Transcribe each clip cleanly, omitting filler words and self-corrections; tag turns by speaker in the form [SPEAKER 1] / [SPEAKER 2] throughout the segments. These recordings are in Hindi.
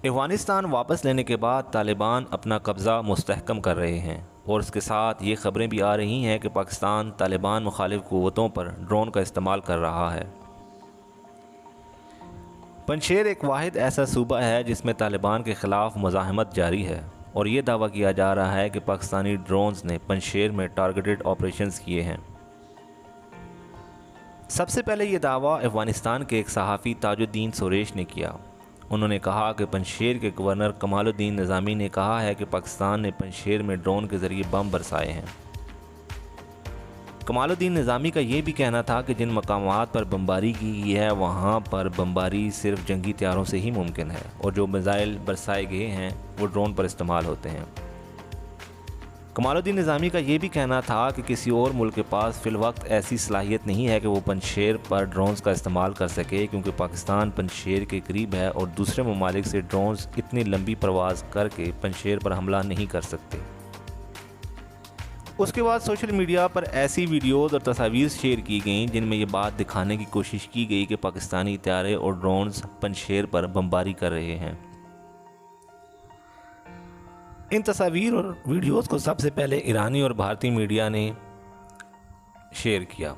[SPEAKER 1] अफ़गानिस्तान वापस लेने के बाद तालिबान अपना कब्ज़ा मुस्तहकम कर रहे हैं और इसके साथ ये ख़बरें भी आ रही हैं कि पाकिस्तान तालिबान मुखालिफ क़ुव्वतों पर ड्रोन का इस्तेमाल कर रहा है। पंजशेर एक वाहिद ऐसा सूबा है जिसमें तालिबान के ख़िलाफ़ मुज़ाहमत जारी है और ये दावा किया जा रहा है कि पाकिस्तानी ड्रोन्स ने पंजशेर में टारगेटेड ऑपरेशंस किए हैं। सबसे पहले ये दावा अफ़गानिस्तान के एक सहाफ़ी ताजुद्दीन सुरेश ने किया। उन्होंने कहा कि पंजशेर के गवर्नर कमालुद्दीन निज़ामी ने कहा है कि पाकिस्तान ने पंजशेर में ड्रोन के ज़रिए बम बरसाए हैं। कमालुद्दीन निज़ामी का ये भी कहना था कि जिन मकामात पर बमबारी की गई है वहाँ पर बमबारी सिर्फ जंगी तैयारों से ही मुमकिन है और जो मिज़ाइल बरसाए गए हैं वो ड्रोन पर इस्तेमाल होते हैं। कमालुद्दीन निज़ामी का ये भी कहना था कि किसी और मुल्क के पास फ़िलवक्त ऐसी सलाहियत नहीं है कि वो पंजशेर पर ड्रोन्स का इस्तेमाल कर सके, क्योंकि पाकिस्तान पंजशेर के करीब है और दूसरे ममालिक से ड्रोन्स इतनी लंबी परवाज़ करके पंजशेर पर हमला नहीं कर सकते। उसके बाद सोशल मीडिया पर ऐसी वीडियोज़ और तस्वीर शेयर की गईं जिनमें ये बात दिखाने की कोशिश की गई कि पाकिस्तानी तैयारे और ड्रोन्स पंजशेर पर बमबारी कर रहे हैं। इन तस्वीर और वीडियोज़ को सबसे पहले ईरानी और भारतीय मीडिया ने शेयर किया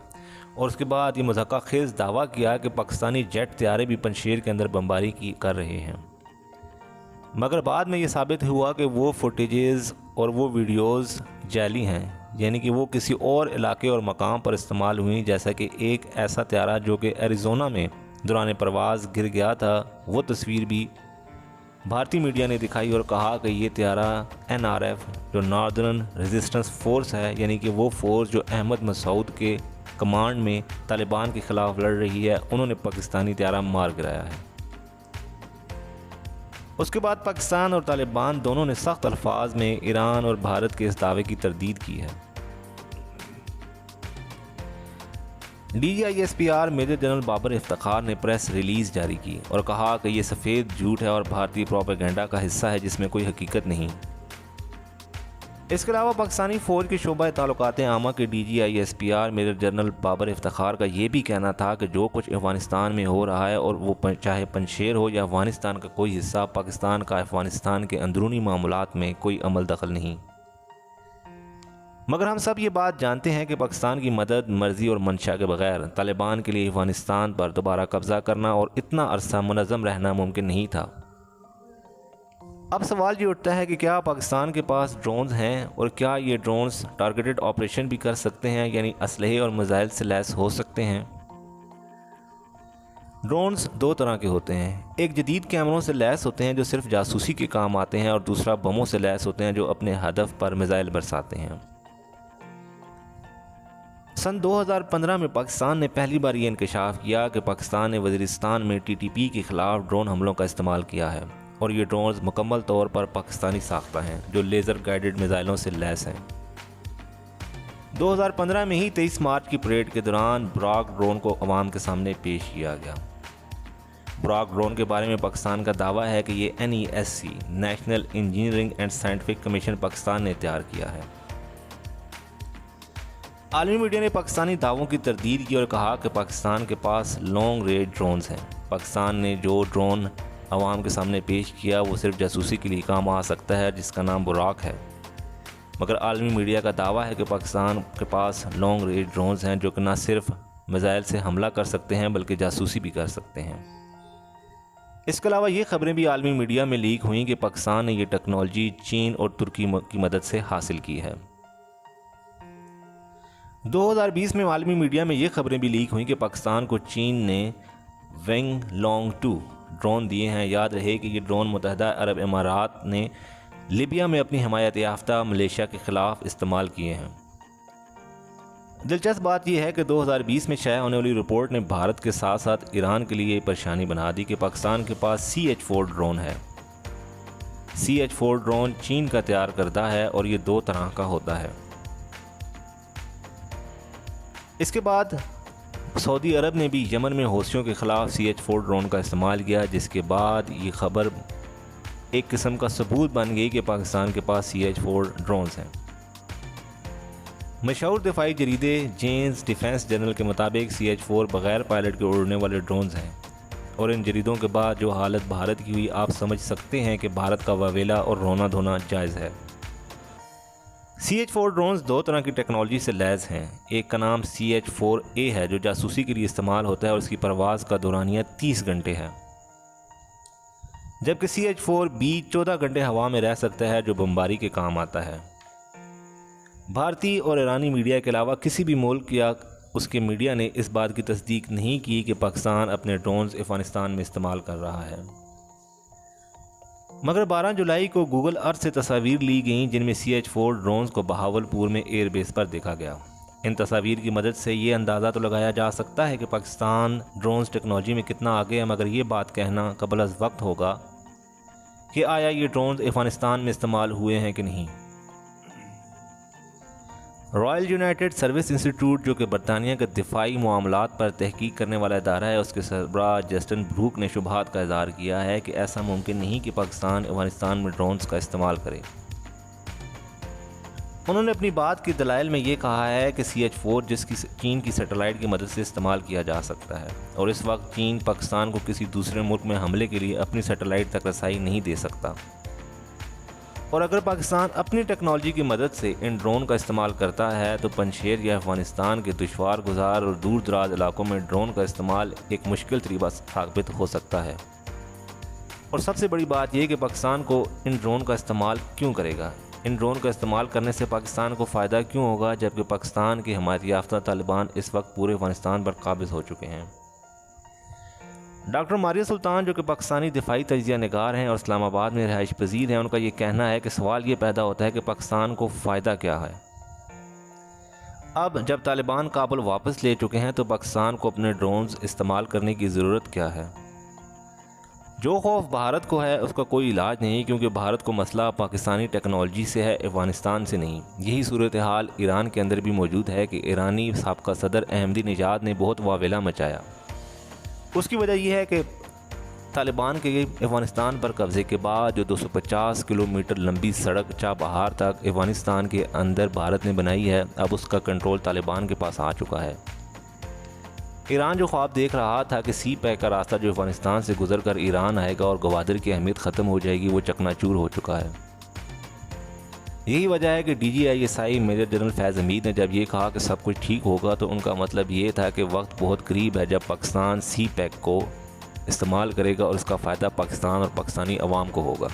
[SPEAKER 1] और उसके बाद ये मज़ाक़खेज़ दावा किया कि पाकिस्तानी जेट तैयारे भी पंजशेर के अंदर बमबारी कर रहे हैं। मगर बाद में ये साबित हुआ कि वो फुटेजेस और वो वीडियोज़ जाली हैं, यानी कि वो किसी और इलाके और मकाम पर इस्तेमाल हुई। जैसा कि एक ऐसा तैयारा जो कि एरिज़ोना में दौरान परवाज़ गिर गया था, वो तस्वीर भी भारतीय मीडिया ने दिखाई और कहा कि ये तैयारा NRF जो नॉर्दर्न रेजिस्टेंस फोर्स है, यानी कि वो फोर्स जो अहमद मसूद के कमांड में तालिबान के ख़िलाफ़ लड़ रही है, उन्होंने पाकिस्तानी तैयारा मार गिराया है। उसके बाद पाकिस्तान और तालिबान दोनों ने सख्त अल्फाज में ईरान और भारत के इस दावे की तरदीद की है। DGISPR major general Babar Iftikhar ने प्रेस रिलीज़ जारी की और कहा कि ये सफ़ेद झूठ है और भारतीय प्रोपेगेंडा का हिस्सा है जिसमें कोई हकीकत नहीं। इसके अलावा पाकिस्तानी फ़ौज के शोबा ताल्लुकात आमा के DGISPR major general Babar Iftikhar का ये भी कहना था कि जो कुछ अफ़गानिस्तान में हो रहा है, और वो चाहे पंजशेर हो या अफ़गानिस्तान का कोई हिस्सा, पाकिस्तान का अफ़गानिस्तान के अंदरूनी मामलात में कोई अमल दखल नहीं। मगर हम सब ये बात जानते हैं कि पाकिस्तान की मदद, मर्ज़ी और मंशा के बगैर तालिबान के लिए अफ़गानिस्तान पर दोबारा कब्ज़ा करना और इतना अरसा मुनज़्ज़म रहना मुमकिन नहीं था। अब सवाल ये उठता है कि क्या पाकिस्तान के पास ड्रोन्स हैं और क्या ये ड्रोन्स टारगेटेड ऑपरेशन भी कर सकते हैं, यानी असलहे और मिसाइल से लैस हो सकते हैं। ड्रोन्स दो तरह के होते हैं, एक जदीद कैमरों से लैस होते हैं जो सिर्फ जासूसी के काम आते हैं, और दूसरा बमों से लैस होते हैं जो अपने हदफ पर मिसाइल बरसाते हैं। सन 2015 में पाकिस्तान ने पहली बार ये इंकशाफ किया कि पाकिस्तान ने वज़ीरिस्तान में TTP के ख़िलाफ़ ड्रोन हमलों का इस्तेमाल किया है, और ये ड्रोन्स मुकम्मल तौर पर पाकिस्तानी साख्ता हैं जो लेज़र गाइडेड मिसाइलों से लैस हैं। 2015 में ही 23 मार्च की परेड के दौरान ब्राक ड्रोन को अवाम के सामने पेश किया गया। ब्राक ड्रोन के बारे में पाकिस्तान का दावा है कि ये NESC national engineering and scientific commission Pakistan ने तैयार किया है। आलमी मीडिया ने पाकिस्तानी दावों की तरदीद की और कहा कि पाकिस्तान के पास लॉन्ग रेंज ड्रोन्स हैं। पाकिस्तान ने जो ड्रोन अवाम के सामने पेश किया वो सिर्फ जासूसी के लिए काम आ सकता है, जिसका नाम बुराक है। मगर आलमी मीडिया का दावा है कि पाकिस्तान के पास लॉन्ग रेंज ड्रोन्स हैं जो कि न सिर्फ मिसाइल से हमला कर सकते हैं बल्कि जासूसी भी कर सकते हैं। इसके अलावा ये खबरें भी आलमी मीडिया में लीक हुई कि पाकिस्तान ने ये टेक्नोलॉजी चीन और तुर्की की मदद से हासिल की है। 2020 में आलमी मीडिया में ये खबरें भी लीक हुई कि पाकिस्तान को चीन ने वेंग लॉन्ग 2 ड्रोन दिए हैं। याद रहे कि ये ड्रोन मुत्तहिदा अरब इमारात ने लीबिया में अपनी हिमायत याफ्ता मलेशिया के ख़िलाफ़ इस्तेमाल किए हैं। दिलचस्प बात यह है कि 2020 में शाया होने वाली रिपोर्ट ने भारत के साथ साथ ईरान के लिए परेशानी बना दी कि पाकिस्तान के पास CH-4 ड्रोन है। CH-4 ड्रोन चीन का तैयार करदा है और ये दो तरह का होता है। इसके बाद सऊदी अरब ने भी यमन में हौसियों के ख़िलाफ़ CH-4 ड्रोन का इस्तेमाल किया, जिसके बाद ये ख़बर एक किस्म का सबूत बन गई कि पाकिस्तान के पास CH-4 ड्रोन्स हैं। मशहूर दिफाई जरीदे जेन्स डिफेंस जर्नल के मुताबिक CH-4 बग़ैर पायलट के उड़ने वाले ड्रोन्स हैं और इन जरीदों के बाद जो हालत भारत की हुई, आप समझ सकते हैं कि भारत का वावेला और रोना धोना जायज़ है। CH-4 ड्रोन्स दो तरह की टेक्नोलॉजी से लैस हैं। एक का नाम CH-4A है जो जासूसी के लिए इस्तेमाल होता है और उसकी परवाज़ का दौरानिया 30 घंटे है, जबकि CH-4B 14 घंटे हवा में रह सकता है जो बमबारी के काम आता है। भारतीय और ईरानी मीडिया के अलावा किसी भी मुल्क या उसके मीडिया ने इस बात की तस्दीक नहीं की कि पाकिस्तान अपने ड्रोन्स अफ़गानिस्तान में इस्तेमाल कर रहा है, मगर 12 जुलाई को गूगल अर्थ से तस्वीर ली गई जिनमें CH-4 ड्रोन्स को बहावलपुर में एयरबेस पर देखा गया। इन तस्वीर की मदद से ये अंदाज़ा तो लगाया जा सकता है कि पाकिस्तान ड्रोन्स टेक्नोलॉजी में कितना आगे है, मगर ये बात कहना कबल अज़ वक्त होगा कि आया ये ड्रोन्स अफ़गानिस्तान में इस्तेमाल हुए हैं कि नहीं। रॉयल यूनाइटेड सर्विस इंस्टीट्यूट, जो कि बरतानिया के दिफाई मामलात पर तहकीक करने वाला इदारा है, उसके सरबराह जस्टिन ब्रूक ने शुबहात का इज़हार किया है कि ऐसा मुमकिन नहीं कि पाकिस्तान अफ़गानिस्तान में ड्रोन्स का इस्तेमाल करे। उन्होंने अपनी बात की दलाइल में ये कहा है कि CH-4 जिसकी चीन की सैटेलाइट की मदद से इस्तेमाल किया जा सकता है और इस वक्त चीन पाकिस्तान को किसी दूसरे मुल्क में हमले के लिए अपनी सैटेलाइट तक रसाई नहीं दे सकता, और अगर पाकिस्तान अपनी टेक्नोलॉजी की मदद से इन ड्रोन का इस्तेमाल करता है तो पंजशेर या अफ़गानिस्तान के दुश्वार गुजार और दूर दराज इलाकों में ड्रोन का इस्तेमाल एक मुश्किल तरीका साबित हो सकता है। और सबसे बड़ी बात यह कि पाकिस्तान को इन ड्रोन का इस्तेमाल क्यों करेगा। इन ड्रोन का इस्तेमाल करने से पाकिस्तान को फ़ायदा क्यों होगा, जबकि पाकिस्तान के हमायत याफ्ता तालिबान इस वक्त पूरे अफ़गानिस्तान पर काबिज़ हो चुके हैं। डॉक्टर मारिया सुल्तान, जो कि पाकिस्तानी दिफाई तजिया निगार हैं और इस्लामाबाद में रहाइश पजीर हैं, उनका ये कहना है कि सवाल ये पैदा होता है कि पाकिस्तान को फ़ायदा क्या है। अब जब तालिबान काबुल वापस ले चुके हैं तो पाकिस्तान को अपने ड्रोन्स इस्तेमाल करने की ज़रूरत क्या है। जो खौफ भारत को है उसका कोई इलाज नहीं, क्योंकि भारत को मसला पाकिस्तानी टेक्नोलॉजी से है, अफ़गानिस्तान से नहीं। यही सूरत हाल ईरान के अंदर भी मौजूद है कि ईरानी साबका सदर अहमदी निजाद ने बहुत वावेला मचाया। उसकी वजह यह है कि तालिबान के अफ़गानिस्तान पर कब्ज़े के बाद जो 250 किलोमीटर लंबी सड़क चाबहार तक अफ़गानिस्तान के अंदर भारत ने बनाई है, अब उसका कंट्रोल तालिबान के पास आ चुका है। ईरान जो ख्वाब देख रहा था कि सी पैक का रास्ता जो अफ़गानिस्तान से गुजर कर ईरान आएगा और गवादर की अहमियत ख़त्म हो जाएगी, वो चकनाचूर हो चुका है। यही वजह है कि DGISI मेजर जनरल फैज़ हमीद ने जब ये कहा कि सब कुछ ठीक होगा तो उनका मतलब ये था कि वक्त बहुत करीब है जब पाकिस्तान सी पैक को इस्तेमाल करेगा और इसका फ़ायदा पाकिस्तान और पाकिस्तानी अवाम को होगा।